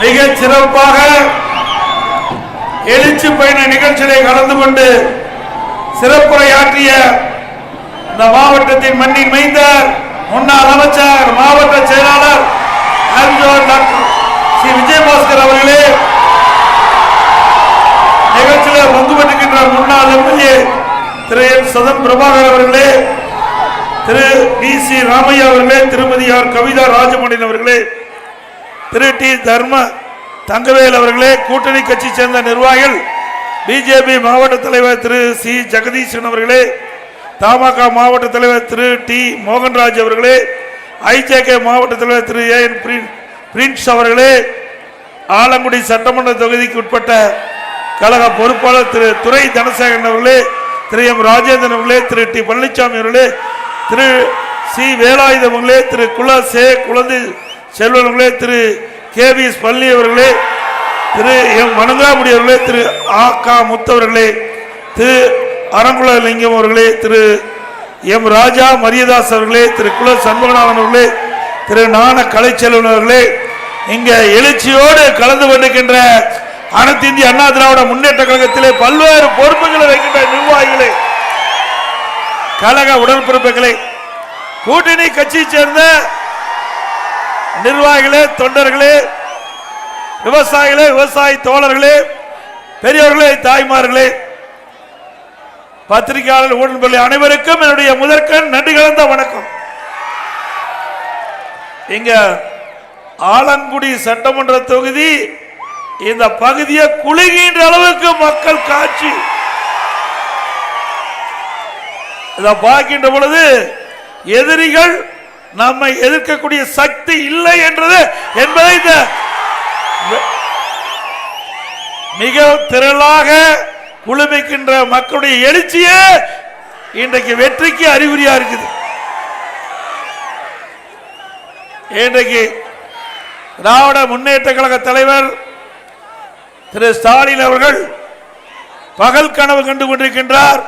மிக சிறப்பாக எழுச்சி பயண நிகழ்ச்சியை கலந்து கொண்டு சிறப்புரையாற்றிய இந்த மாவட்டத்தின் மண்ணின் மைந்தர் முன்னாள் அமைச்சர் மாவட்ட செயலாளர் டாக்டர் ஸ்ரீ விஜயபாஸ்கர் அவர்களே, நிகழ்ச்சியில் பங்கு பெற்றுகின்ற முன்னாள் எம்எல்ஏ திரு என் சதன் பிரபாகர் அவர்களே, திரு டி சி ராமையா அவர்களே, திருமதி ஆர் கவிதா ராஜமணியன் அவர்களே, திரு டி தர்ம தங்கவேல் அவர்களே, கூட்டணி கட்சி சேர்ந்த நிர்வாகிகள், பிஜேபி மாவட்ட தலைவர் திரு சி ஜெகதீசன் அவர்களே, தமாக மாவட்ட தலைவர் திரு டி மோகன்ராஜ் அவர்களே, ஐஜேகே மாவட்ட தலைவர் திரு ஏ என் பிரின்ஸ் அவர்களே, ஆலங்குடி சட்டமன்ற தொகுதிக்கு உட்பட்ட கழக பொறுப்பாளர் திரு துரை தனசேகரன் அவர்களே, திரு எம் ராஜேந்திரன் அவர்களே, திரு டி பழனிசாமி அவர்களே, திரு சி வேலாயுதம் அவர்களே, திரு குழந்தை செல்வன் அவர்களே, திரு கே வி எஸ் பள்ளி அவர்களே, திரு எம் வணங்காமுடி அவர்களே, திரு ஆ கா முத்தவர்களே, திரு அரங்குலலிங்கம் அவர்களே, திரு எம் ராஜா மரியதாஸ் அவர்களே, திரு குல சண்முகநாதன் அவர்களே, திரு நான கலைச்செல்வன் அவர்களே, இங்க எழுச்சியோடு கலந்து கொண்டிருக்கின்ற அனைத்து இந்திய அண்ணா திராவிட முன்னேற்ற கழகத்திலே பல்வேறு பொறுப்புகளை வைக்கின்ற நிர்வாகிகளே, கழக உடன்பிறப்புகளே, கூட்டணி கட்சியை சேர்ந்த நிர்வாகிகளே, தொண்டர்களே, விவசாயிகளே, விவசாய தோழர்களே, பெரியவர்களே, தாய்மார்களே, பத்திரிகையாளர் உடன்பிள்ளை அனைவருக்கும் என்னுடைய முதற்கண் நன்றி கலந்த வணக்கம். இங்க ஆலங்குடி சட்டமன்ற தொகுதி இந்த பகுதியை குலுகின்ற அளவுக்கு மக்கள் காட்சி இதை பார்க்கின்ற பொழுது எதிரிகள் நம்மை எதிர்க்கக்கூடிய சக்தி இல்லை என்பதை இந்த மிக திரளாக குழுமிக்கின்ற மக்களுடைய எழுச்சியே இன்றைக்கு வெற்றிக்கு அறிகுறியா இருக்குது. இன்றைக்கு திராவிட முன்னேற்ற கழக தலைவர் திரு ஸ்டாலின் அவர்கள் பகல் கனவு கண்டு கொண்டிருக்கின்றார்.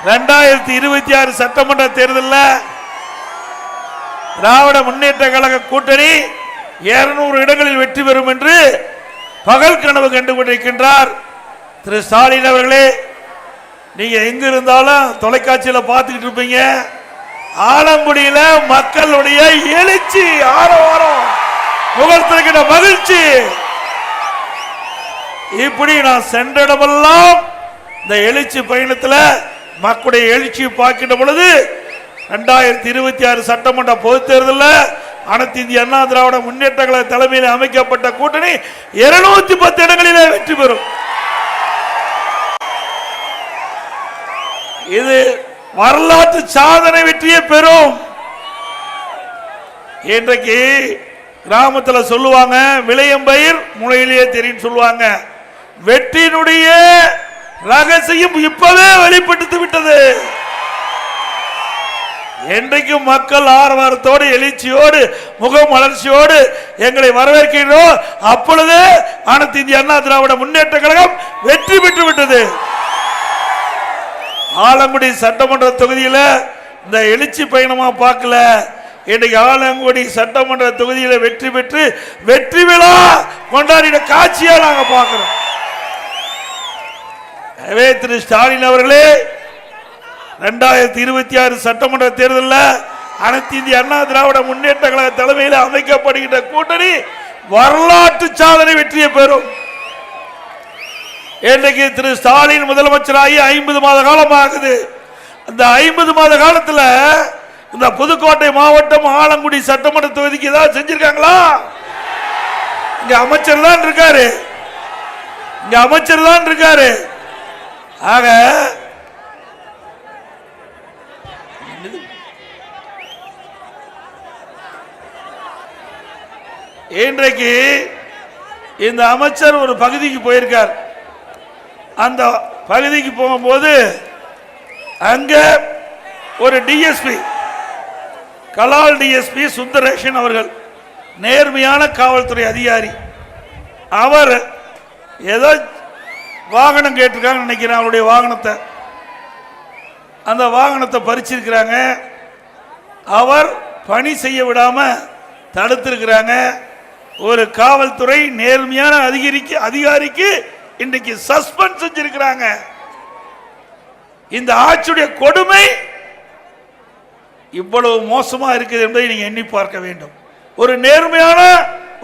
2026 சட்டமன்ற தேர்தலில் திராவிட முன்னேற்ற கழக கூட்டணி 200 இடங்களில் வெற்றி பெறும் என்று பகல் கனவு கண்டு கொண்டிருக்கின்றார். திரு ஸ்டாலின் அவர்களே, நீங்க எங்க இருந்தாலும் தொலைக்காட்சியில் பார்த்துக்கிட்டு இருப்பீங்க. ஆலங்குடியில மக்களுடைய எழுச்சி, ஆரவாரம், முகத்திற்கிற மகிழ்ச்சி, இப்படி நான் சென்ற இடமெல்லாம் இந்த எழுச்சி பயணத்தில் மக்களுடைய எழுச்சியை பார்க்கின்ற பொழுது 2026 சட்டமன்ற பொதுத் தேர்தலில் அனைத்து இந்திய அண்ணா திராவிட முன்னேற்ற கழக தலைமையில் அமைக்கப்பட்ட கூட்டணி 210 இடங்களிலே வெற்றி பெறும். இது வரலாற்று சாதனை வெற்றியை பெறும். இன்றைக்கு கிராமத்தில் சொல்லுவாங்க, விளையம்பயிர் முளையிலேயே தெரியும் சொல்லுவாங்க. வெற்றியினுடைய ரகசியம் இப்பவே வெளிப்பட்டு விட்டது. என்றைக்கும் மக்கள் ஆர்வத்தோடு எழுச்சியோடு முகமலர்ச்சியோடு எங்களை வரவேற்கிறோம். அப்பொழுது அனைத்து இந்திய அண்ணா திராவிட முன்னேற்ற கழகம் வெற்றி பெற்று விட்டது. ஆலங்குடி சட்டமன்ற தொகுதியில் இந்த எழுச்சி பயணமா பார்க்கல, இன்றைக்கு ஆலங்குடி சட்டமன்ற தொகுதியில் வெற்றி பெற்று வெற்றி விழா கொண்டாடின காட்சியா நாங்க பார்க்கிறோம். திரு ஸ்டாலின் அவர்களே, 2026 சட்டமன்ற தேர்தலில் அனைத்து இந்திய அண்ணா திராவிட முன்னேற்ற கழக தலைமையில் அமைக்கப்படுகின்ற கூட்டணி வரலாற்று சாதனை வெற்றியை பெறும். இன்றைக்கு திரு ஸ்டாலின் முதலமைச்சராகி 50 மாத காலம் ஆகுது. அந்த 50 மாத காலத்தில் இந்த புதுக்கோட்டை மாவட்டம் ஆலங்குடி சட்டமன்ற தொகுதிக்கு ஏதாவது செஞ்சிருக்காங்களா? இங்க அமைச்சர் தான் இருக்காரு. ஆக இன்றைக்கு இந்த அமைச்சர் ஒரு பகுதிக்கு போயிருக்கார். அந்த பகுதிக்கு போகும்போது அங்க ஒரு டிஎஸ்பி, கலால் டிஎஸ்பி சுந்தரேஷன் அவர்கள், நேர்மையான காவல்துறை அதிகாரி, அவர் ஏதோ வாகனம் கேட்டிருக்காங்க நினைக்கிறேன். அவருடைய வாகனத்தை, அந்த வாகனத்தை பறிச்சிருக்கிறாங்க. அவர் பணி செய்ய விடாம தடுத்திருக்கிறாங்க. ஒரு காவல்துறை நேர்மையான அதிகாரிக்கு இன்றைக்கு சஸ்பெண்ட் செஞ்சிருக்கிறாங்க. இந்த ஆட்சியுடைய கொடுமை இவ்வளவு மோசமா இருக்குது என்பதை நீங்க எண்ணி பார்க்க வேண்டும். ஒரு நேர்மையான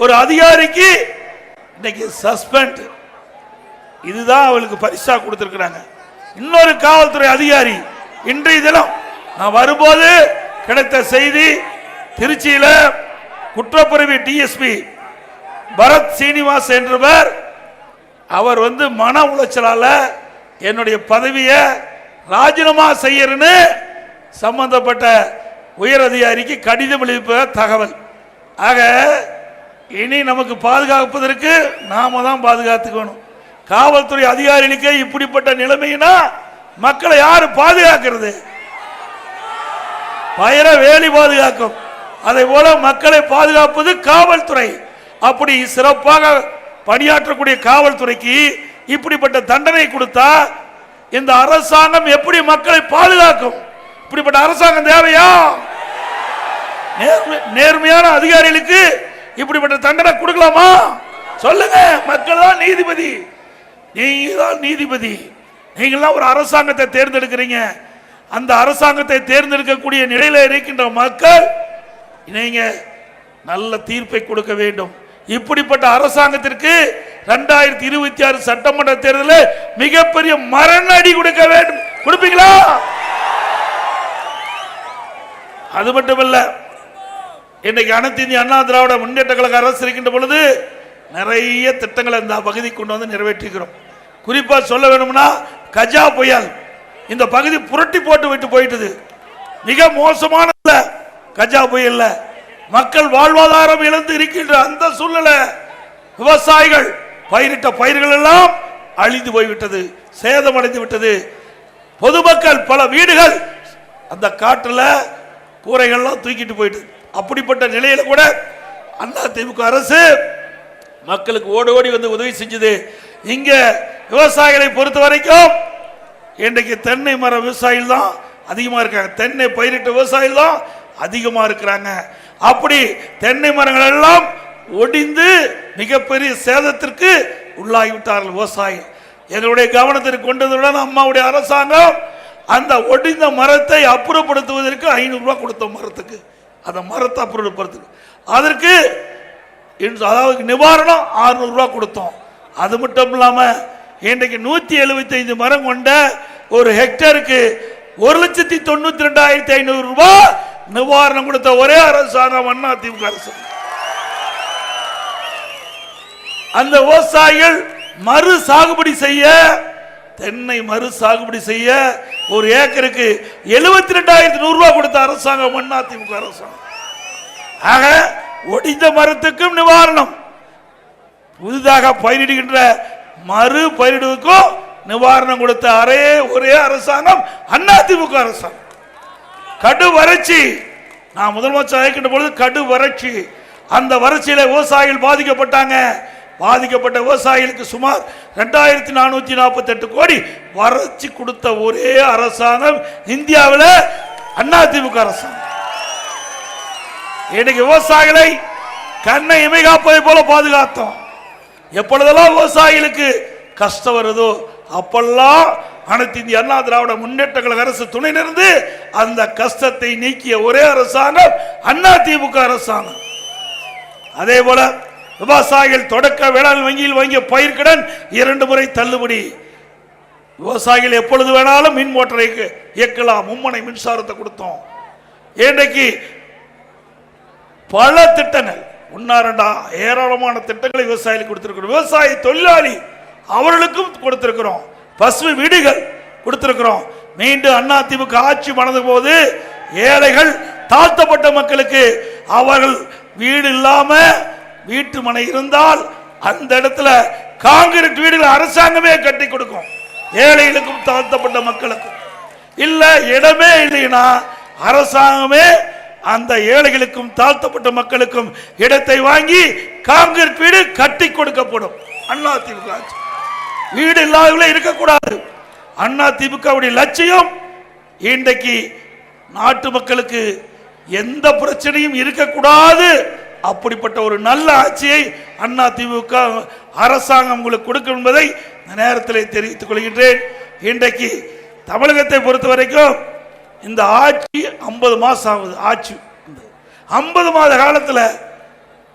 ஒரு அதிகாரிக்கு இன்னைக்கு சஸ்பெண்ட். இதுதான் அவளுக்கு பரிசா கொடுத்திருக்கிறாங்க. இன்னொரு காவல்துறை அதிகாரி இன்றைய தினம் நான் வரும்போது கிடைத்த செய்தி, திருச்சியில குற்றப்பிரிவு டிஎஸ்பி பரத் சீனிவாஸ் என்றவர், அவர் மன உளைச்சலால என்னுடைய பதவியை ராஜினாமா செய்யறன்னு சம்பந்தப்பட்ட உயர் அதிகாரிக்கு கடிதம் எழுப்ப தகவல். ஆக இனி நமக்கு பாதுகாப்பதற்கு நாம தான் பாதுகாத்துக்கணும். காவல்துறை அதிகாரிகளுக்கு இப்படிப்பட்ட நிலைமைனா மக்களை யாரு பாதுகாக்கிறது? பயிர வேலி பாதுகாக்கும். அதை போல மக்களை பாதுகாப்பது காவல்துறை. அப்படி சிறப்பாக பணியாற்றக்கூடிய காவல்துறைக்கு இப்படிப்பட்ட தண்டனை கொடுத்தா இந்த அரசாங்கம் எப்படி மக்களை பாதுகாக்கும்? இப்படிப்பட்ட அரசாங்கம் தேவையா? நேர்மையான அதிகாரிகளுக்கு இப்படிப்பட்ட தண்டனை கொடுக்கலாமா? சொல்லுங்க. மக்கள் தான் நீதிபதி, நீங்க தான் நீதிபதி. நீங்களாம் ஒரு அரசாங்கத்தை தேர்ந்தெடுக்கிறீங்க. அந்த அரசாங்கத்தை தேர்ந்தெடுக்கக்கூடிய நிலையில இருக்கின்ற மக்கள் நீங்க நல்ல தீர்ப்பை கொடுக்க வேண்டும். இப்படிப்பட்ட அரசாங்கத்திற்கு 2026 சட்டமன்ற தேர்தலில் மிகப்பெரிய மரண அடி கொடுக்க வேண்டும். கொடுப்பீங்களா? அது மட்டுமல்ல, இன்னைக்கு அனைத்து இந்திய அண்ணா திராவிட முன்னேற்ற கழக அரசு இருக்கின்ற பொழுது நிறைய திட்டங்களை இந்த பகுதி கொண்டு வந்து நிறைவேற்றிக்கிறோம். குறிப்பா சொல்ல வேணும்னா கஜா புயல் இந்த பகுதி புரட்டி போட்டு விட்டு போயிட்டது. மிக மோசமான கஜா புயல்ல மக்கள் வாழ்வாதாரம் இழந்து இருக்கின்ற அந்த சூழ்நிலை, விவசாயிகள் பயிரிட்ட பயிர்கள் எல்லாம் அழிந்து போய்விட்டது, சேதமடைந்து விட்டது. பொதுமக்கள் பல வீடுகள் அந்த காட்டுல கூரைகள்லாம் தூக்கிட்டு போயிட்டு, அப்படிப்பட்ட நிலையில கூட அதிமுக அரசு மக்களுக்கு ஓடி ஓடி வந்து உதவி செஞ்சது. இங்க விவசாயிகளை பொறுத்த வரைக்கும் இன்றைக்கு தென்னை மர விவசாயிகள் தான் அதிகமா இருக்காங்க. தென்னை பயிரிட்ட விவசாயிகள் தான் அதிகமா இருக்கிறாங்க. அப்படி தென்னை மரங்கள் எல்லாம் ஒடிந்து மிகப்பெரிய சேதத்திற்கு உள்ளாகிவிட்டார்கள் விவசாயிகள். எங்களுடைய கவனத்திற்கு கொண்டதுடன் அம்மாவுடைய அரசாங்கம் அந்த ஒடிந்த மரத்தை அப்புறப்படுத்துவதற்கு 500 ரூபாய் கொடுத்தோம். மரத்துக்கு அந்த மரத்தை அப்புறப்படுத்துக்கு அதற்கு அதாவது நிவாரணம் 600 ரூபாய் கொடுத்தோம். அது மட்டும் இல்லாம இன்றைக்கு 175 மரம் கொண்ட ஒரு ஹெக்டருக்கு 1,92,500 ரூபாய் நிவாரணம் கொடுத்த ஒரே அரசாங்கம் அதிமுக அரசு. அந்த விவசாயிகள் மறு சாகுபடி செய்ய, தென்னை மறு சாகுபடி செய்ய ஒரு ஏக்கருக்கு 72,100 ரூபாய் கொடுத்த அரசாங்கம் அதிமுக அரசாங்கம். ஆக ஒடிந்த மரத்துக்கும் நிவாரணம், புதிதாக பயிரிடுகின்ற மறு பயிரிடுவதற்கும் நிவாரணம் கொடுத்த ஒரே அரசாங்கம் அதிமுக அரசாங்கம். கடு வறட்சி, நான் முதலமைச்சர் அழைக்கின்ற பொழுது கடு வறட்சி, அந்த வறட்சியில விவசாயிகள் பாதிக்கப்பட்டாங்க. பாதிக்கப்பட்ட விவசாயிகளுக்கு சுமார் 2,448 கோடி வறட்சி கொடுத்த ஒரே அரசாங்கம் இந்தியாவில் அதிமுக அரசாங்கம். இன்னைக்கு விவசாயிகளை கண்ணை இமை காப்பதை போல பாதுகாத்தோம். எப்பொழுதெல்லாம் விவசாயிகளுக்கு கஷ்டம் வருதோ அப்பெல்லாம் அனைத்து இந்திய அண்ணா திராவிட முன்னேற்ற கழக அரசு துணை நின்று அந்த கஷ்டத்தை நீக்கிய ஒரே அரசாங்கம் அதிமுக அரசாங்கம். அதே போல விவசாயிகள் தொடக்க வேளாண் வங்கியில் வாங்கிய பயிர்க்கடன் 2 முறை தள்ளுபடி. விவசாயிகள் எப்பொழுது வேணாலும் மின் மோட்டரை இயக்கலாம், மும்மனை மின்சாரத்தை கொடுத்தோம். இன்றைக்கு பல திட்டங்கள், ஒன்னா ஏராளமான திட்டங்களை விவசாயிகளுக்கு கொடுத்திருக்கிறோம். விவசாய தொழிலாளி அவர்களுக்கும் கொடுத்திருக்கிறோம். பசுமை வீடுகள் கொடுத்திருக்கிறோம். மீண்டும் அதிமுக ஆட்சி மணந்த போது ஏழைகள் தாழ்த்தப்பட்ட மக்களுக்கு அவர்கள் வீடு இல்லாம வீட்டு மனை இருந்தால் அந்த இடத்துல காங்கிரீட் வீடுகள் அரசாங்கமே கட்டி கொடுக்கும். ஏழைகளுக்கும் தாழ்த்தப்பட்ட மக்களுக்கும். இல்ல இடமே இல்லைன்னா அரசாங்கமே அந்த ஏழைகளுக்கும் தாழ்த்தப்பட்ட மக்களுக்கும் இடத்தை வாங்கி காங்கிரீட் வீடு கட்டி கொடுக்கப்படும். அதிமுக ஆட்சி வீடு இல்லாதவர்களே இருக்கக்கூடாது. அதிமுகவுடைய லட்சியம் இன்றைக்கு நாட்டு மக்களுக்கு எந்த பிரச்சனையும் இருக்கக்கூடாது அப்படிப்பட்ட ஒரு நல்ல ஆட்சியை அண்ணா திமுக அரசாங்கம் உங்களுக்கு கொடுக்கும் என்பதை இந்த நேரத்தில் தெரிவித்துக் கொள்கின்றேன். இன்றைக்கு தமிழகத்தை பொறுத்த வரைக்கும் இந்த ஆட்சி 50 மாசம் ஆகுது. ஆட்சி 50 மாத காலத்தில்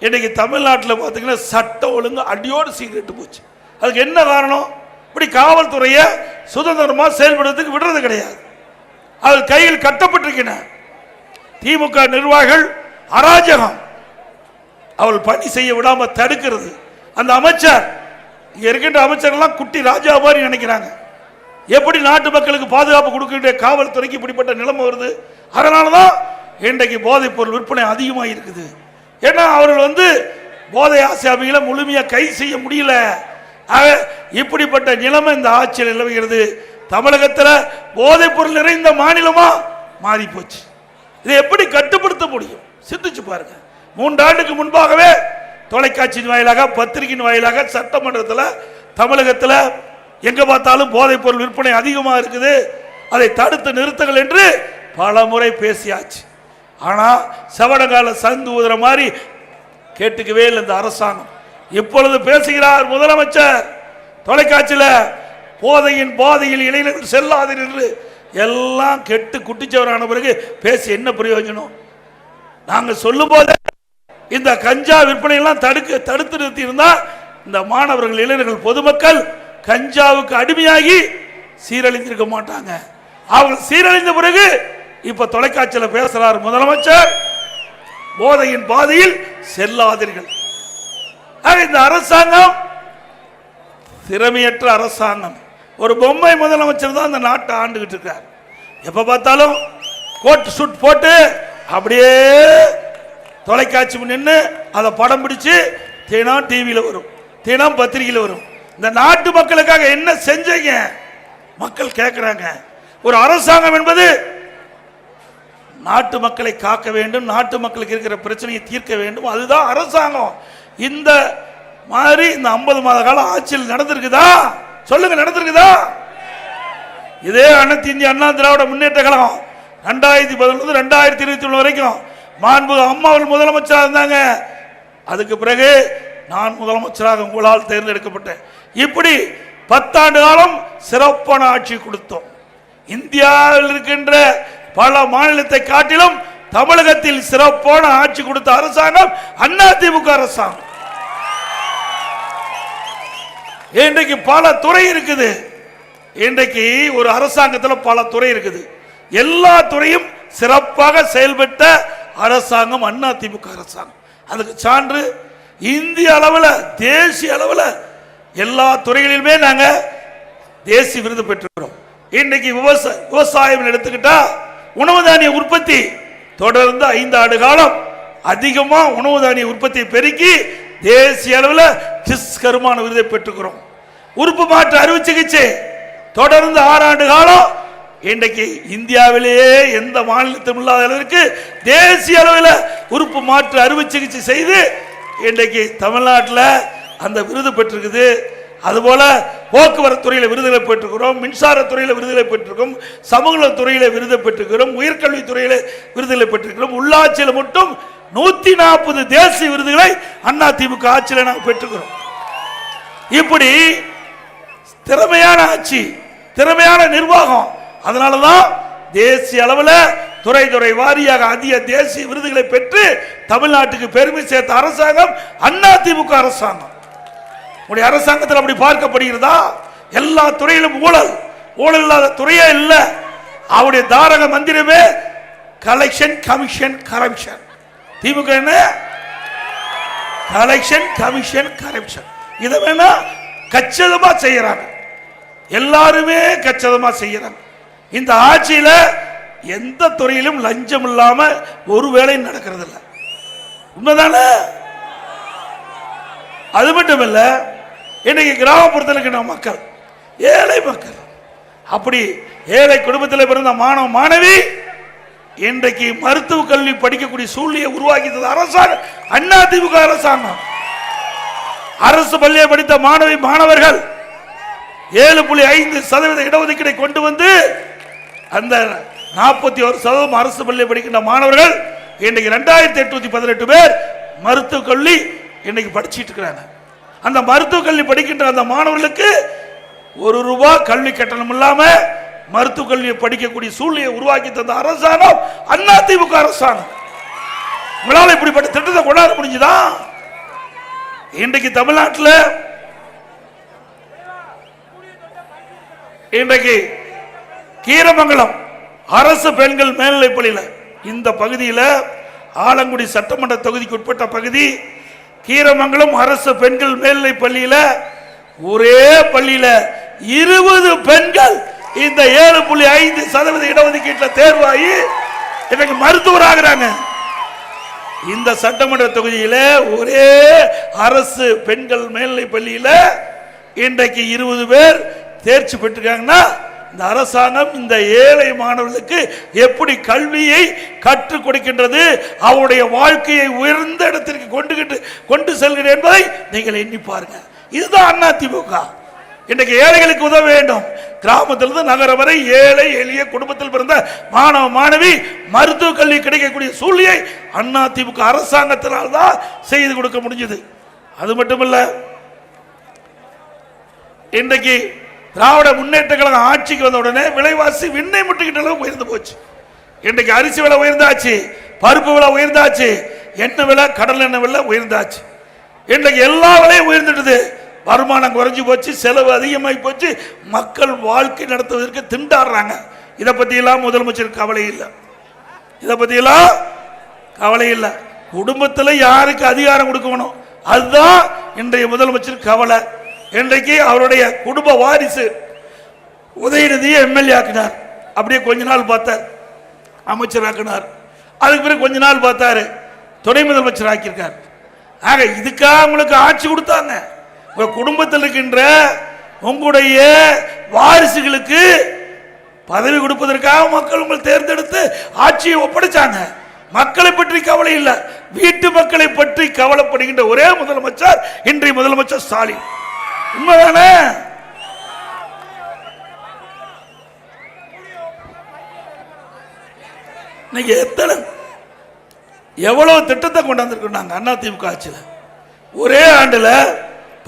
இன்னைக்கு தமிழ்நாட்டில் பார்த்தீங்கன்னா சட்டம் ஒழுங்கு அடியோடு சீக்கிரட்டு போச்சு. அதுக்கு என்ன காரணம்? இப்படி காவல்துறையை சுதந்திரமாக செயல்படுறதுக்கு விடுறது கிடையாது. அது கையில் கட்டப்பட்டிருக்கின திமுக நிர்வாகிகள் அராஜகம், அவள் பணி செய்ய விடாம தடுக்கிறது. அந்த அமைச்சர், இங்க இருக்கின்ற அமைச்சர்கள்லாம் குட்டி ராஜா மாதிரி நினைக்கிறாங்க. எப்படி நாட்டு மக்களுக்கு பாதுகாப்பு கொடுக்கின்ற காவல்துறைக்கு இப்படிப்பட்ட நிலைமை வருது? அதனாலதான் இன்றைக்கு போதைப் பொருள் விற்பனை அதிகமாக இருக்குது. ஏன்னா அவர்கள் போதை ஆசாமிகளை முழுமையா கைது செய்ய முடியல. இப்படிப்பட்ட நிலைமை இந்த ஆட்சியில் நிலவுகிறது. தமிழகத்தில் போதைப் பொருள் நிறைந்த மாநிலமா மாறி போச்சு. இதை எப்படி கட்டுப்படுத்த முடியும்? சிந்திச்சு பாருங்க. 3 ஆண்டுக்கு முன்பாகவே தொலைக்காட்சியின் வாயிலாக, பத்திரிகையின் வாயிலாக சட்டமன்றத்தில் தமிழகத்தில் எங்க பார்த்தாலும் போதைப் பொருள் விற்பனை அதிகமாக இருக்குது, அதை தடுத்து நிறுத்துங்கள் என்று பல முறை பேசியாச்சு. ஆனா செவடங்கால சந்து ஊதுற மாதிரி கேட்டுக்கவே இல்லை இந்த அரசாங்கம். இப்பொழுது பேசுகிறார் முதலமைச்சர் தொலைக்காட்சியில், போதையின் பாதையில் இளைஞர்கள் செல்லாதீர்கள் என்று. எல்லாம் கெட்டு குட்டிச்சவரான பிறகு பேசி என்ன பிரயோஜனம்? நாங்கள் சொல்லும் போதே இந்த கஞ்சா விற்பனை எல்லாம் தடுத்து நிறுத்தி இருந்தா இந்த மாணவர்கள், இளைஞர்கள், பொதுமக்கள் கஞ்சாவுக்கு அடிமையாகி சீரழிந்திருக்க மாட்டாங்க. அவங்க சீரழிந்த பிறகு இப்ப தொலைக்காட்சியில் பேசுறார் முதலமைச்சர், போதையின் பாதையில் செல்லாதீர்கள். இந்த அரசாங்கம் திறமையற்ற அரசாங்கம். ஒரு பொம்மை முதலமைச்சர் தான் இந்த நாட்டை ஆண்டுகிட்டு இருக்கார். எப்ப பார்த்தாலும் கோட் சூட் போட்டு அப்படியே தொலைக்காட்சி நின்று அதை படம் பிடிச்சு தினம் டிவியில் வரும், தினம் பத்திரிகையில் வரும். இந்த நாட்டு மக்களுக்காக என்ன செஞ்சீங்க? மக்கள் கேட்கிறாங்க. ஒரு அரசாங்கம் என்பது நாட்டு மக்களை காக்க வேண்டும், நாட்டு மக்களுக்கு இருக்கிற பிரச்சனையை தீர்க்க வேண்டும். அதுதான் அரசாங்கம். இந்த மாதிரி இந்த 50 மாத கால ஆட்சியில் நடந்திருக்குதா? சொல்லுங்க, நடந்திருக்குதா? இதே அனைத்து இந்திய அண்ணா திராவிட முன்னேற்ற கழகம் 2011 2021 வரைக்கும் மாண்புமிகு அம்மா அவர்கள் முதலமைச்சராக இருந்தாங்க. அதுக்கு பிறகு நான் முதலமைச்சராக உங்களால் தேர்ந்தெடுக்கப்பட்டேன். இப்படி 10 ஆண்டு காலம் சிறப்பான ஆட்சி கொடுத்தோம். இந்தியாவில் இருக்கின்ற பல மாநிலத்தை காட்டிலும் தமிழகத்தில் சிறப்பான ஆட்சி கொடுத்த அரசாங்கம் அதிமுக அரசாங்கம். இன்றைக்கு பல துறை இருக்குது. இன்றைக்கு ஒரு அரசாங்கத்தில் பல துறை இருக்குது. எல்லா துறையும் சிறப்பாக செயல்பட்ட அரசாங்கம் அதிமுக அரசாங்கம். அதுக்கு சான்று இந்திய அளவில், தேசிய அளவில் எல்லா துறைகளிலுமே நாங்க தேசிய விருது பெற்றிருக்கிறோம். இன்றைக்கு விவசாயம் எடுத்துக்கிட்டா உணவு தானிய உற்பத்தி தொடர்ந்து 5 ஆண்டு காலம் அதிகமா உணவு தானிய உற்பத்தியை பெருக்கி தேசிய அளவில் கருமான விருதை பெற்றுக்கிறோம். உறுப்பு மாற்று அறுவை சிகிச்சை தொடர்ந்து 6 ஆண்டு காலம் இன்றைக்கு இந்தியாவிலேயே எந்த மாநிலத்திலும் இல்லாத அளவிற்கு தேசிய அளவில் உறுப்பு மாற்று அறுவை சிகிச்சை செய்து இன்றைக்கு தமிழ்நாட்டில் அந்த விருது பெற்றிருக்குது. அதுபோல போக்குவரத்து துறையில் விருதுகளை பெற்றிருக்கிறோம், மின்சாரத்துறையில் விருதுகளை பெற்றிருக்கிறோம், சமூக துறையில் விருது பெற்றிருக்கிறோம், உயர்கல்வித்துறையில் விருதுகளை பெற்றிருக்கிறோம். உள்ளாட்சியில் மட்டும் 140 தேசிய விருதுகளை அதிமுக ஆட்சியில் நாங்கள் பெற்றுக்கிறோம். இப்படி திறமையான ஆட்சி, திறமையான நிர்வாகம். அதனாலதான் தேசிய அளவில் துறை வாரியாக அதிக தேசிய விருதுகளை பெற்று தமிழ்நாட்டுக்கு பெருமை சேர்த்த அரசாங்கம் அதிமுக அரசாங்கம். உடைய அரசாங்கத்தில் அப்படி பார்க்கப்படுகிறதா? எல்லா துறையிலும் ஊழல், ஊழல் இல்லாத துறையே இல்லை. அவருடைய தாரக மந்திரமே கலெக்ஷன் கமிஷன் கரப்ஷன். திமுக என்ன? Collection commission corruption. இதை வேணா கச்சிதமா செய்யறாங்க, எல்லாருமே கச்சிதமா செய்யறாங்க. இந்த ஆட்சியில எந்த துறையிலும் லஞ்சம் இல்லாம ஒரு வேலையும் நடக்கிறது இல்லை. உண்மைதானே? அது மட்டும் இல்ல, இன்னைக்கு கிராமப்புறத்தில் இருக்கிற மக்கள், ஏழை மக்கள், அப்படி ஏழை குடும்பத்தில் பிறந்த மாணவ மாணவி இன்றைக்கு மருத்துவ கல்வி படிக்கக்கூடிய சூழ்நிலையை உருவாக்கியது அரசாங்கம், அதிமுக அரசாங்கம். அரசு பள்ளியை படித்த மாணவி மாணவர்கள் 7.5% இடஒதுக்கீடை கொண்டு வந்து அந்த 41% அரசு பள்ளியை படிக்கின்ற மாணவர்கள் இன்றைக்கு 2818 பேர் மருத்துவக் கல்வி இன்னைக்கு படிச்சிட்டு இருக்கிறாங்க. அந்த மருத்துவக் கல்வி படிக்கின்ற அந்த மாணவர்களுக்கு ₹1 கல்வி கட்டணம் இல்லாம மருத்துவக் கல்வியை படிக்கக்கூடிய சூழ்நிலையை உருவாக்கி தந்த அரசாங்கம் அதிமுக அரசாங்கம். உங்களால் இப்படிப்பட்ட திட்டத்தை கொண்டாட முடிஞ்சுதா? இன்றைக்கு தமிழ்நாட்டில் இன்றைக்கு கீரமங்கலம் அரசு பெண்கள் மேல்நிலைப் பள்ளியில், இந்த பகுதியில் ஆலங்குடி சட்டமன்ற தொகுதிக்கு உட்பட்ட பகுதி கீரமங்கலம் அரசு பெண்கள் மேல்நிலைப் பள்ளியில் ஒரே பள்ளியில் 20 பெண்கள் இந்த 7.5% இடஒதுக்கீட்டில் தேர்வாகி இன்றைக்கு மருத்துவராகிறாங்க. இந்த சட்டமன்ற தொகுதியில் ஒரே அரசு பெண்கள் மேல்நிலைப் பள்ளியில் இன்றைக்கு 20 பேர் தேர்ச்சி பெற்றிருக்காங்கன்னா இந்த அரசாங்கம் இந்த ஏழை மாணவர்களுக்கு எப்படி கல்வியை கற்றுக் கொடுக்கின்றது, அவருடைய வாழ்க்கையை உயர்ந்த இடத்திற்கு கொண்டு செல்கிறது என்பதை நீங்கள் எண்ணி பாருங்க. இதுதான் அதிமுக. இன்றைக்கு ஏழைகளுக்கு உதவ வேண்டும். கிராமத்திலிருந்து நகரம் வரை ஏழை எளிய குடும்பத்தில் பிறந்த மாணவ மாணவி மருத்துவ கல்வி கிடைக்கக்கூடிய சூழ்நிலையை அதிமுக அரசாங்கத்தினால் தான் செய்து கொடுக்க முடிஞ்சது. அது மட்டுமல்ல, இன்றைக்கு திராவிட முன்னேற்ற கழகம் ஆட்சிக்கு வந்த உடனே விலைவாசி விண்ணை முட்டுகின்ற அளவு உயர்ந்து போச்சு. இன்றைக்கு அரிசி விலை உயர்ந்தாச்சு, பருப்பு விலை உயர்ந்தாச்சு, எண்ணெய் விலை, கடல் எண்ணெய் விலை உயர்ந்தாச்சு. இன்றைக்கு எல்லா விலையும் உயர்ந்துட்டது. வருமானம் குறைஞ்சி போச்சு, செலவு அதிகமாகி போச்சு, மக்கள் வாழ்க்கை நடத்துவதற்கு திண்டாடுறாங்க. இதை பற்றியெல்லாம் முதலமைச்சர் கவலை இல்லை. இதை பற்றியெல்லாம் கவலை இல்லை. குடும்பத்தில் யாருக்கு அதிகாரம் கொடுக்கணும் அதுதான் இன்றைய முதலமைச்சர் கவலை. இன்றைக்கு அவருடைய குடும்ப வாரிசு உதயநிதியை எம்எல்ஏ ஆக்கினார். அப்படியே கொஞ்ச நாள் பார்த்தார் அமைச்சர் ஆக்கினார். அதுக்கு பிறகு கொஞ்ச நாள் பார்த்தாரு துணை முதலமைச்சர் ஆக்கியிருக்கார். ஆக இதுக்காக உங்களுக்கு ஆட்சி கொடுத்தாங்க. உங்க குடும்பத்தில் இருக்கின்ற உங்களுடைய வாரிசுகளுக்கு பதவி கொடுப்பதற்காக மக்கள் உங்களை தேர்ந்தெடுத்து ஆட்சியை ஒப்படைச்சாங்க. மக்களை பற்றி கவலை இல்லை, வீட்டு மக்களை பற்றி கவலைப்படுகின்ற ஒரே முதலமைச்சர் இன்றைய முதலமைச்சர் ஸ்டாலின். உண்மைதானே? இன்னைக்கு எவ்வளவு திட்டத்தை கொண்டாந்துருக்கோம் அதிமுக ஆட்சியில். ஒரே ஆண்டுல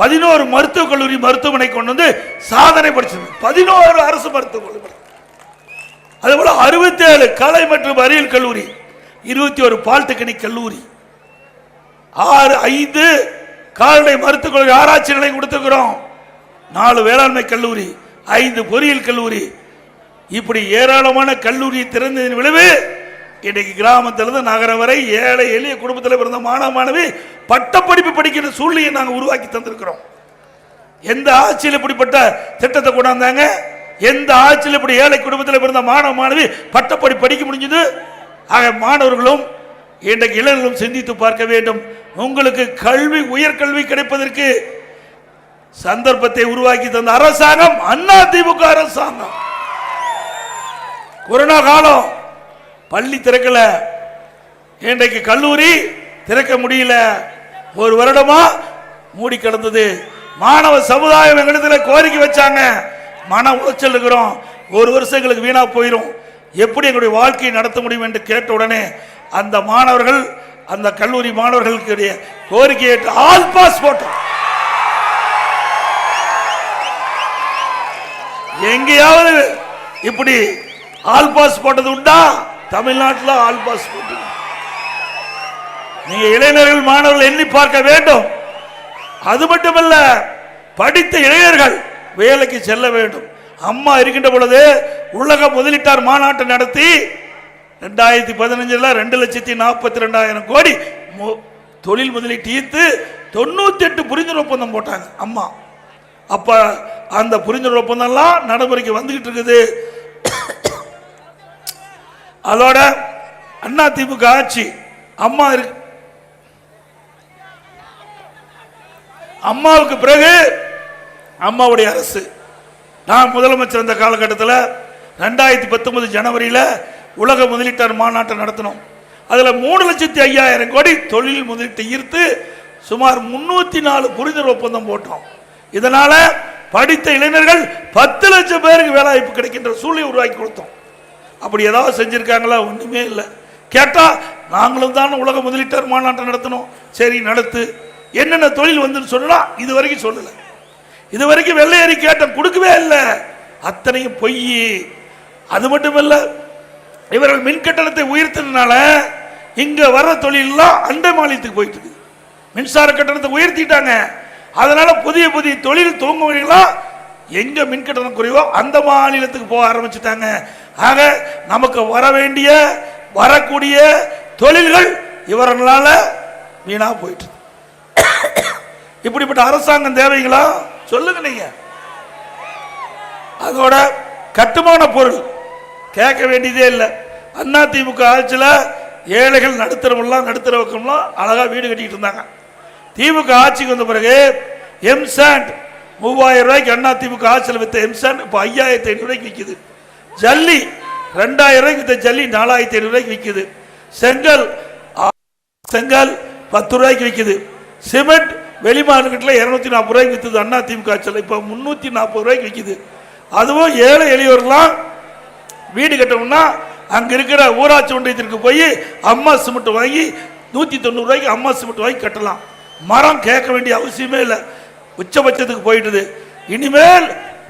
11 மருத்துவக் கல்லூரி மருத்துவமனை கொண்டு வந்து சாதனை படிச்சது. 11 அரசு மருத்துவக் கல்லூரி, அதுபோல 67 கலை மற்றும் அறிவியல் கல்லூரி, 21 பாலிடெக்னிக் கல்லூரி, 5 கால்நடை மருத்துவக் கல்லூரி ஆராய்ச்சி நிலையம் கொடுத்துக்கிறோம், 4 வேளாண்மை கல்லூரி, 5 பொறியியல் கல்லூரி. இப்படி ஏராளமான கல்லூரி திறந்ததின் விளைவு இன்றைக்கு கிராமத்திலிருந்து நகரம் வரை ஏழை எளிய குடும்பத்தில் பிறந்த மாணவ மாணவி பட்டப்படிப்பு படிக்கிற சூழ்நிலையை நாங்கள் உருவாக்கி தந்திருக்கிறோம். எந்த ஆட்சியில் இப்படிப்பட்ட திட்டத்தை கொண்டாந்தாங்க? எந்த ஆட்சியில் இப்படி ஏழை குடும்பத்தில் பிறந்த மாணவ மாணவி பட்டப்படிப்பு படிக்க முடிஞ்சது? ஆக மாணவர்களும் இன்றைக்கு இளைஞர்களும் சிந்தித்து பார்க்க வேண்டும். உங்களுக்கு கல்வி, உயர்கல்வி கிடைப்பதற்கு சந்தர்ப்பத்தை உருவாக்கி தந்த அரசாங்கம் அதிமுக அரசாங்கம். கொரோனா காலம், பள்ளி திறக்கல, இன்றைக்கு கல்லூரி திறக்க முடியல, 1 வருடமா மூடி கிடந்தது. மாணவ சமுதாயம் எங்களிடத்தில் கோரிக்கை வச்சாங்க, மன உளைச்சல் இருக்கிறோம், 1 வருஷம் எங்களுக்கு வீணா போயிடும், எப்படி எங்களுடைய வாழ்க்கையை நடத்த முடியும் என்று கேட்ட உடனே அந்த மாணவர்கள், அந்த கல்லூரி மாணவர்களுக்கு கோரிக்கையை ஆல் பாஸ் போட்டோம். எங்கேயாவது இப்படி ஆல் பாஸ் போட்டது உண்டா? தமிழ்நாட்டில் ஆல் பாஸ் போட்டு நீங்க இளைஞர்கள் மாணவர்கள் எண்ணி பார்க்க வேண்டும். அது மட்டுமல்ல, படித்த இளைஞர்கள் வேலைக்கு செல்ல வேண்டும். அம்மா இருக்கின்ற பொழுது உலக முதலீட்டார் மாநாட்டை நடத்தி 2015 2,42,000 கோடி தொழில் முதலீட்டு ஈர்த்து 98 புரிந்துணர்வு ஒப்பந்தம் போட்டாங்க அம்மா. அப்ப அந்த புரிந்துணர்வு ஒப்பந்தம்லாம் நடைமுறைக்கு வந்துகிட்டு இருக்குது. அதோட அதிமுக ஆட்சி, அம்மா இருக்கு, அம்மாவுக்கு பிறகு அம்மாவுடைய அரசு, நான் முதலமைச்சர் அந்த காலகட்டத்தில் 2019 ஜனவரியில் உலக முதலீட்டார் மாநாட்டை நடத்தினோம். அதில் 3,05,000 கோடி தொழில் முதலீட்டை ஈர்த்து சுமார் 304 புரிந்துணர்வு ஒப்பந்தம் போட்டோம். இதனால படித்த இளைஞர்கள் 10 லட்சம் பேருக்கு வேலை வாய்ப்பு கிடைக்கின்ற சூழ்நிலை உருவாக்கி கொடுத்தோம். அப்படி ஏதாவது செஞ்சிருக்காங்களா? ஒண்ணுமே இல்லை. கேட்டா நாங்களும் தான் உலக முதலீட்டாளர் மாநாட்டை நடத்தணும். சரி நடத்து, என்னென்ன தொழில் வந்து சொன்னா இது வரைக்கும் சொல்லல. இது வரைக்கும் வெள்ளையரி கேட்டம் கொடுக்கவே இல்லை, அத்தனையும் பொய். அது மட்டுமல்ல, இவர்கள் மின் கட்டணத்தை உயர்த்தினால இங்க வர தொழிலாம் அண்டை மாநிலத்துக்கு போயிட்டு இருக்கு. மின்சார கட்டணத்தை உயர்த்திட்டாங்க, அதனால புதிய புதிய தொழில் துவங்குவீங்களா எங்க மின் கட்டணம் குறைவோ அந்த மாநிலத்துக்கு போக ஆரம்பிச்சுட்டாங்க. ஆக நமக்கு வர வேண்டிய வரக்கூடிய தொழில்கள் இவர்களால வீணா போயிட்டு. இப்படிப்பட்ட அரசாங்கம் தேவைங்களா சொல்லுங்க நீங்க. அதோட கட்டுமான பொருள் கேட்க வேண்டியதே இல்லை. அதிமுக ஆட்சியில் ஏழைகள் நடுத்தரவக்கம்லாம் அழகா வீடு கட்டிட்டு இருந்தாங்க. திமுக ஆட்சிக்கு வந்த பிறகு எம்சாண்ட் 3000 ரூபாய்க்கு அதிமுக ஆட்சியில் வித்த எம்சாண்ட் இப்போ 5500 ரூபாய்க்கு விற்குது. ஜல்லி 2000 ரூபாய்க்கு வித்த ஜல்லி 4500 ரூபாய்க்கு விற்குது. செங்கல் 10 ரூபாய்க்கு விற்குது. சிமெண்ட் வெளி மார்க்கெட்டில் 240 ரூபாய்க்கு விற்றது அதிமுக ஆட்சியில் இப்போ 340 ரூபாய்க்கு விற்குது. அதுவும் ஏழை எளியவர்களாம் வீடு கட்டணும்னா அங்க இருக்கிற ஊராட்சி ஒன்றியத்திற்கு போய் அம்மா சிமெண்ட் வாங்கி 190 ரூபாய்க்கு அம்மா சிமெண்ட் வாங்கி கட்டலாம். மரம் கேட்க வேண்டிய அவசியமே இல்லை, உச்சபட்சத்துக்கு போயிட்டுது. இனிமேல்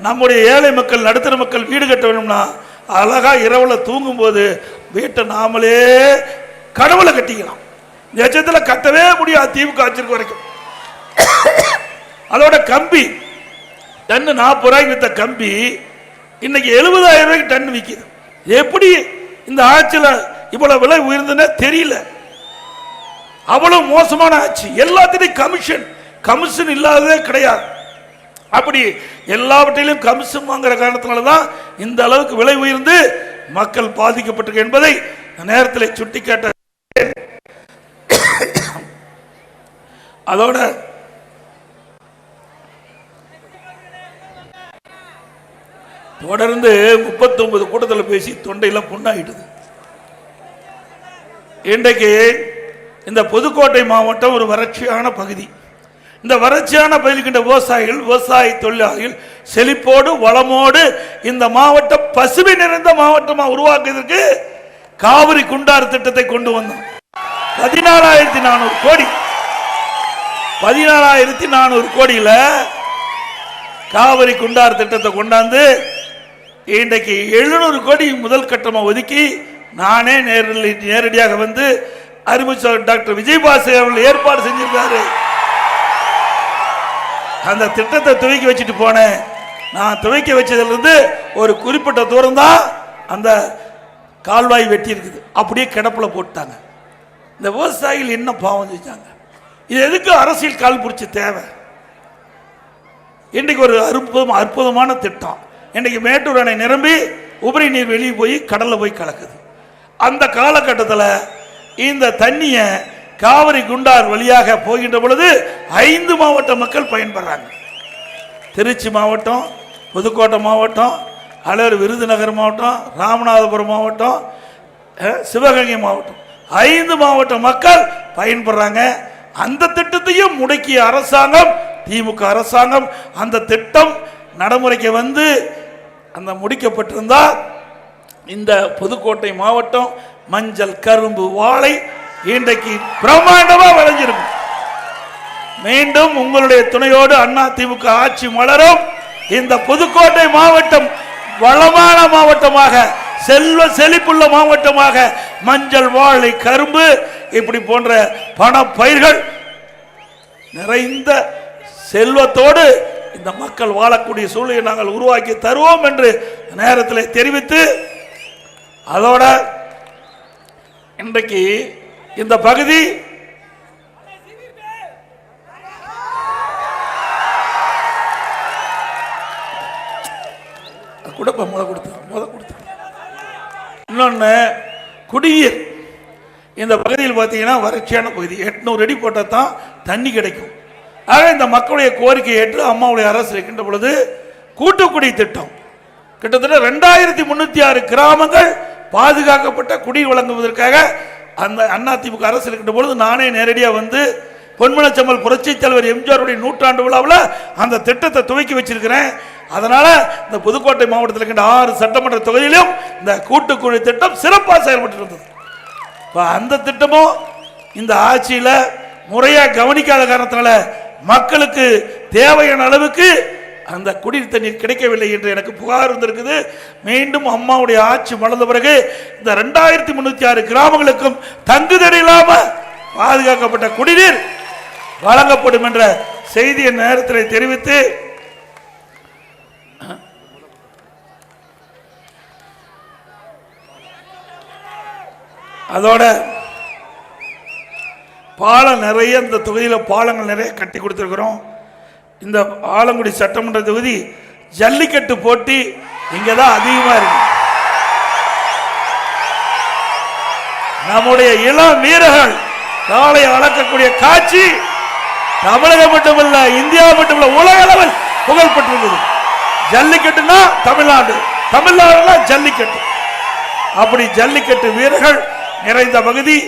நம்முடைய ஏழை மக்கள் நடுத்தர மக்கள் வீடு கட்ட வேணும்னா அழகா இரவுல தூங்கும் போது வீட்டை நாமளே கடவுளை கட்டிக்கலாம். நிஜத்தில் கட்டவே முடியாது திமுக ஆட்சிக்கு வரைக்கும். அதோட கம்பி டன்னு 40 ரூபாய்க்கு வித்த கம்பி இன்னைக்கு 70,000 ரூபாய்க்கு டன் விற்கிது. எப்படி இந்த ஆட்சியில் இவ்வளவு விலை உயர்ந்தனே தெரியல. அவ்வளவு மோசமான ஆட்சி. எல்லாத்திலையும் கமிஷன் இல்லாததே கிடையாது. அப்படி எல்லாவற்றிலும் கமிஷன் வாங்குற காரணத்தினால்தான் இந்த அளவுக்கு விலை உயர்ந்து மக்கள் பாதிக்கப்பட்டிருக்க என்பதை நேரத்தில் சுட்டிக்காட்ட. அதோட தொடர்ந்து 39 கூட்டத்தில் பேசி தொண்டையில் புண்ணாயிடுது. இன்றைக்கு இந்த புதுக்கோட்டை மாவட்டம் ஒரு வறட்சியான பகுதி. இந்த வறட்சியான பகுதிக்கின்ற விவசாயிகள் விவசாய தொழிலாளிகள் செழிப்போடு வளமோடு இந்த மாவட்டம் பசுமை நிறைந்த மாவட்டமா உருவாக்குவதற்கு காவிரி குண்டாறு திட்டத்தை கொண்டு வந்தோம். 14,400 கோடி 14,400 கோடியில காவிரி குண்டாறு திட்டத்தை கொண்டாந்து இன்றைக்கு 700 கோடி முதல் கட்டமா ஒதுக்கி நானே நேரடியாக வந்து அறிமுக டாக்டர் விஜயபாஸ்கர் அவர்கள் ஏற்பாடு செஞ்சிருக்காரு. அந்த திட்டத்தை துவக்கி வச்சுட்டு போனேன். நான் துவக்கி வச்சதிலிருந்து ஒரு குறிப்பிட்ட தூரம் தான் அந்த கால்வாய் வெட்டி இருக்குது, அப்படியே கிடப்புல போட்டாங்க. இந்த விவசாயிகள் என்ன பாவம் செஞ்சாங்க? இது எதுக்கு அரசியல் கால் பிடிச்ச தேவை? இன்றைக்கு ஒரு அற்புதமான திட்டம். இன்றைக்கு மேட்டூர் அணை நிரம்பி உபரி நீர் வெளியே போய் கடல்ல போய் கலக்குது. அந்த காலகட்டத்தில் இந்த தண்ணியை காவிரி குண்டார் வழியாக போகின்ற பொழுது 5 மாவட்ட மக்கள் பயன்படுறாங்க. திருச்சி மாவட்டம், புதுக்கோட்டை மாவட்டம், விருதுநகர் மாவட்டம், ராமநாதபுரம் மாவட்டம், சிவகங்கை மாவட்டம் 5 மாவட்ட மக்கள் பயன்படுறாங்க. அந்த திட்டத்தையும் முடக்கிய அரசாங்கம் திமுக அரசாங்கம். அந்த திட்டம் நடைமுறைக்கு வந்து அந்த முடிக்கப்பட்டிருந்தா இந்த புதுக்கோட்டை மாவட்டம் மஞ்சள், கரும்பு, வாழை இன்றைக்கு பிரம்மாண்டமா விளைஞ்சிருக்கும். மீண்டும் உங்களுடைய துணையோடு அதிமுக ஆட்சி மலரும். இந்த புதுக்கோட்டை மாவட்டம் வளமான மாவட்டமாக, செல்வ செழிப்புள்ள மாவட்டமாக மஞ்சள், வாழை, கரும்பு இப்படி போன்ற பண பயிர்கள் நிறைந்த செல்வத்தோடு இந்த மக்கள் வாழக்கூடிய சூழ்நிலையை நாங்கள் உருவாக்கி தருவோம் என்று நேரத்தில் தெரிவித்து, அதோட இன்றைக்கு இந்த பகுதி இன்னொன்னு குடிநீர். இந்த பகுதியில் பார்த்தீங்கன்னா வறட்சியான பகுதி. 800 அடி போட்டால் தான் தண்ணி கிடைக்கும். ஆக இந்த மக்களுடைய கோரிக்கை ஏற்று அம்மாவுடைய அரசு இருக்கின்ற பொழுது கூட்டுக்குடி திட்டம் கிட்டத்தட்ட 2306 கிராமங்கள் பாதுகாக்கப்பட்ட குடி வழங்குவதற்காக அந்த அதிமுக அரசு இருக்கின்ற பொழுது நானே நேரடியாக வந்து பொன்மனச்செம்மல் புரட்சி தலைவர் எம்ஜிஆருடைய 100ஆண்டு விழாவில் அந்த திட்டத்தை துவக்கி வச்சிருக்கிறேன். அதனால இந்த புதுக்கோட்டை மாவட்டத்தில் இருக்கின்ற 6 சட்டமன்ற தொகுதியிலும் இந்த கூட்டுக்குழு திட்டம் சிறப்பாக செயல்பட்டு இருந்தது. அந்த திட்டமும் இந்த ஆட்சியில் முறையா கவனிக்காத காரணத்தினால மக்களுக்கு தேவையான அளவுக்கு அந்த குடிநீர் தண்ணீர் கிடைக்கவில்லை என்று எனக்கு புகார் வந்திருக்குது. மீண்டும் அம்மாவுடைய ஆட்சி மலர்ந்த பிறகு இந்த 2306 கிராமங்களுக்கும் தங்குதடை இல்லாமல் பாதுகாக்கப்பட்ட குடிநீர் வழங்கப்படும் என்ற செய்தியை நேரத்தில் தெரிவித்து, அதோட பாலம் நிறைய இந்த தொகுதியில் பாலங்கள் நிறைய கட்டி கொடுத்துருக்கிறோம். இந்த ஆலங்குடி சட்டமன்ற தொகுதி ஜல்லிக்கட்டு போட்டி இங்கே தான் அதிகமாக இருக்கு. நம்முடைய இளம் வீரர்கள் காலை வளர்க்கக்கூடிய காட்சி தமிழகம் மட்டுமல்ல, இந்தியா மட்டுமல்ல, உலக அளவில் புகழ்பெற்றிருந்தது. ஜல்லிக்கட்டுனா தமிழ்நாடு, தமிழ்நாடுனா ஜல்லிக்கட்டு. அப்படி ஜல்லிக்கட்டு வீரர்கள் நிறைந்த பகுதி.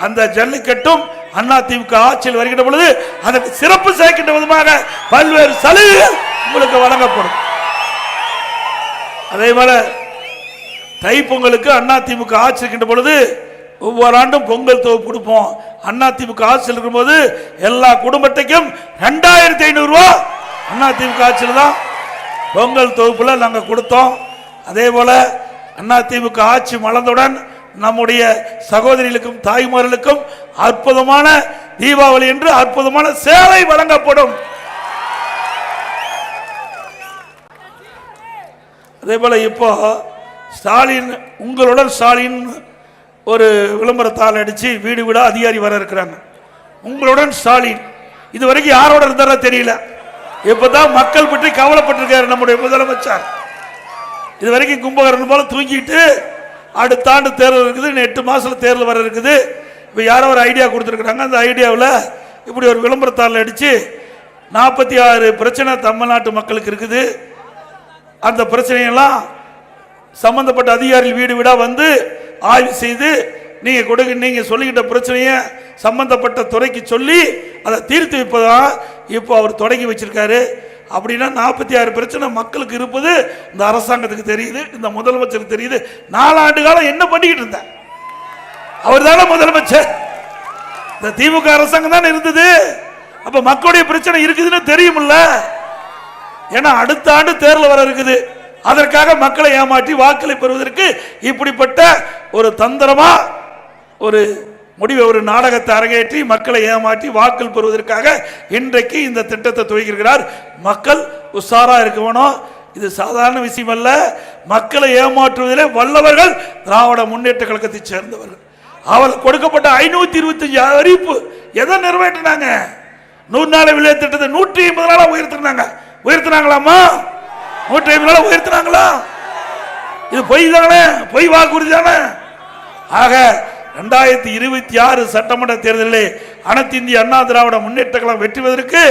அந்த ஜல்லிக்கட்டும் அதிமுக ஆட்சியில் வருகின்ற பொழுது அதற்கு சிறப்பு சேர்க்கின்ற விதமாக பல்வேறு சலுகைகள் உங்களுக்கு வழங்கப்படும். அதே போல தைப்பொங்கலுக்கு அதிமுக ஆட்சி இருக்கின்ற பொழுது ஒவ்வொரு ஆண்டும் பொங்கல் தொகுப்பு கொடுப்போம். அதிமுக ஆட்சியில் இருக்கும்போது எல்லா குடும்பத்தையும் 2500 ரூபாய் அதிமுக ஆட்சியில் தான் பொங்கல் தொகுப்புல நாங்கள் கொடுத்தோம். அதே போல அதிமுக ஆட்சி மலர்ந்தவுடன் நம்முடைய சகோதரிகளுக்கும் தாய்மார்களுக்கும் அற்புதமான தீபாவளி என்று அற்புதமான சேவை வழங்கப்படும். அதே போல இப்போ ஸ்டாலின், உங்களுடன் ஸ்டாலின் ஒரு விளம்பரத்தால் அடிச்சு வீடு வீடா அதிகாரி வர இருக்கிறாங்க. உங்களுடன் ஸ்டாலின் இதுவரைக்கும் யாரோட இருந்தாரோ தெரியல. இப்பதான் மக்கள் பற்றி கவலைப்பட்டிருக்காரு நம்முடைய முதலமைச்சர். இதுவரைக்கும் கும்பகரணம் போல தூங்கிட்டு அடுத்த ஆண்டு தேர்தல் இருக்குது, 8 மாசத்துல தேர்தல் வர இருக்குது. இப்போ யாரோ ஒரு ஐடியா கொடுத்துருக்குறாங்க. அந்த ஐடியாவில் இப்படி ஒரு விளம்பரத்தாள் அடித்து 46 பிரச்சனை தமிழ்நாட்டு மக்களுக்கு இருக்குது. அந்த பிரச்சனையெல்லாம் சம்பந்தப்பட்ட அதிகாரிகள் வீடு வீடாக வந்து ஆய்வு செய்து நீங்கள் கொடுங்க, நீங்கள் சொல்லிக்கிட்ட பிரச்சனையை சம்பந்தப்பட்ட துறைக்கு சொல்லி அதை தீர்த்து வைப்பதான் இப்போ அவர் தொடங்கி வச்சிருக்காரு. அப்படின்னா 46 பிரச்சனை மக்களுக்கு இருப்பது இந்த அரசாங்கத்துக்கு தெரியுது, இந்த முதலமைச்சருக்கு தெரியுது. 4 ஆண்டு காலம் என்ன பண்ணிக்கிட்டு இருந்தார் அவர் தானே முதலமைச்சர். இந்த திமுக அரசாங்கம் தானே இருந்தது. அப்ப மக்களுடைய பிரச்சனை இருக்குதுன்னு தெரியுமில்ல. ஏன்னா அடுத்த ஆண்டு தேர்தல் வர இருக்குது. அதற்காக மக்களை ஏமாற்றி வாக்களை பெறுவதற்கு இப்படிப்பட்ட ஒரு தந்திரமா ஒரு முடிவை, ஒரு நாடகத்தை அரங்கேற்றி மக்களை ஏமாற்றி வாக்கள் பெறுவதற்காக இன்றைக்கு இந்த திட்டத்தை துவங்கியிருக்கிறார். மக்கள் உஷாரா இருக்கணும். இது சாதாரண விஷயம் அல்ல. மக்களை ஏமாற்றுவதிலே வல்லவர்கள் திராவிட முன்னேற்ற கழகத்தை சேர்ந்தவர்கள். அவர்களுக்கு கொடுக்கப்பட்ட 525 அறிவிப்பு எதை நிறைவேற்றினாங்க? 100 நாள் விலை திட்டத்தை 150 நாளா உயர்த்தினாங்களாமா? 150 நாளா உயர்த்தினாங்களா? இது பொய் தானே, பொய் வாக்குறுதி தானே. ஆக 2026 சட்டமன்ற தேர்தலில் அனைத்து இந்திய அண்ணா திராவிட முன்னேற்ற கழகம் வெற்றி பெறுவதற்கு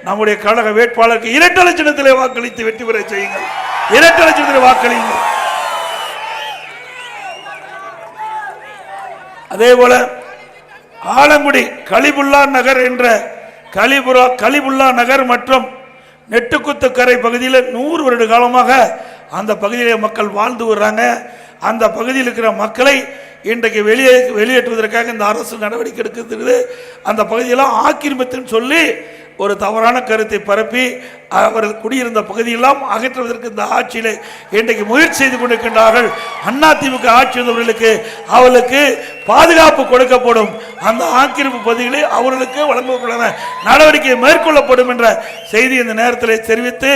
நம்முடைய கழக வேட்பாளருக்கு இரட்டை லட்சத்திலே வாக்களித்து வெற்றி பெற செய்யுங்கள். இரட்டை லட்சத்திலே வாக்களியுங்கள். அதே போல ஆலங்குடி கலிபுல்லா நகர் என்ற கலிபுல்லா நகர் மற்றும் நெட்டுக்குத்துக்கரை பகுதியில் 100 வருட காலமாக அந்த பகுதியிலே மக்கள் வாழ்ந்து வர்றாங்க. அந்த பகுதியில் இருக்கிற மக்களை இன்றைக்கு வெளியேற்றுவதற்காக இந்த அரசு நடவடிக்கை எடுக்கிறது. அந்த பகுதியெல்லாம் ஆக்கிரமித்துன்னு சொல்லி ஒரு தவறான கருத்தை பரப்பி அவர்கள் குடியிருந்த பகுதியெல்லாம் அகற்றுவதற்கு இந்த ஆட்சியிலே இன்றைக்கு முயற்சி செய்து கொண்டிருக்கின்றார்கள். அதிமுக ஆட்சி வந்தவர்களுக்கு அவர்களுக்கு பாதுகாப்பு கொடுக்கப்படும். அந்த ஆக்கிரமிப்பு பகுதிகளை அவர்களுக்கு வழங்கப்பட நடவடிக்கை மேற்கொள்ளப்படும் என்ற செய்தி இந்த நேரத்தில் தெரிவித்து,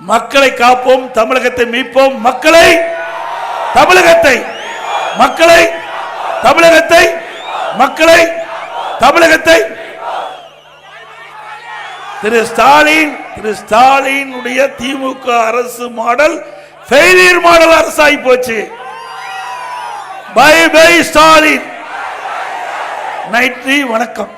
மக்களை காப்போம், தமிழகத்தை மீட்போம், மக்களை தமிழகத்தை திரு ஸ்டாலின் திமுக அரசு மாடல் ஃபெயிலியர் மாடல் அரசாகி போச்சு. Bye bye Stalin. நன்றி, வணக்கம்.